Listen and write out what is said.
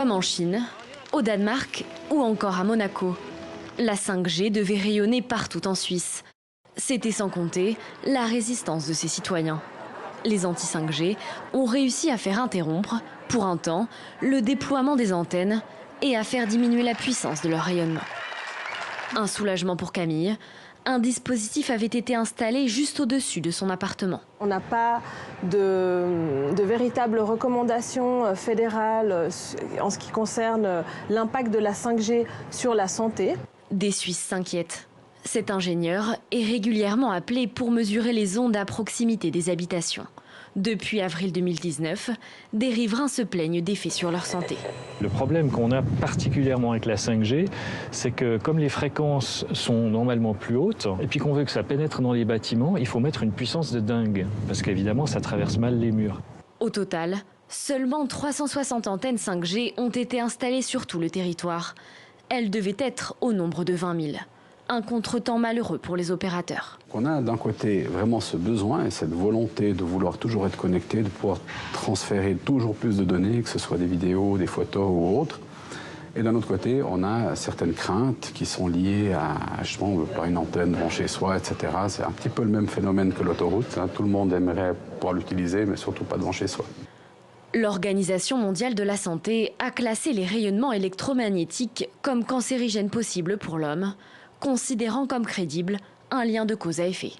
Comme en Chine, au Danemark ou encore à Monaco. La 5G devait rayonner partout en Suisse. C'était sans compter la résistance de ses citoyens. Les anti-5G ont réussi à faire interrompre, pour un temps, le déploiement des antennes et à faire diminuer la puissance de leur rayonnement. Un soulagement pour Camille. Un dispositif avait été installé juste au-dessus de son appartement. On n'a pas de véritables recommandations fédérales en ce qui concerne l'impact de la 5G sur la santé. Des Suisses s'inquiètent. Cet ingénieur est régulièrement appelé pour mesurer les ondes à proximité des habitations. Depuis avril 2019, des riverains se plaignent d'effets sur leur santé. Le problème qu'on a particulièrement avec la 5G, c'est que comme les fréquences sont normalement plus hautes, et puis qu'on veut que ça pénètre dans les bâtiments, il faut mettre une puissance de dingue, parce qu'évidemment ça traverse mal les murs. Au total, seulement 360 antennes 5G ont été installées sur tout le territoire. Elles devaient être au nombre de 20 000. Un contretemps malheureux pour les opérateurs. On a d'un côté vraiment ce besoin et cette volonté de vouloir toujours être connecté, de pouvoir transférer toujours plus de données, que ce soit des vidéos, des photos ou autres. Et d'un autre côté, on a certaines craintes qui sont liées à justement par une antenne devant chez soi, etc. C'est un petit peu le même phénomène que l'autoroute. Tout le monde aimerait pouvoir l'utiliser, mais surtout pas devant chez soi. L'Organisation mondiale de la santé a classé les rayonnements électromagnétiques comme cancérigènes possibles pour l'homme, considérant comme crédible un lien de cause à effet.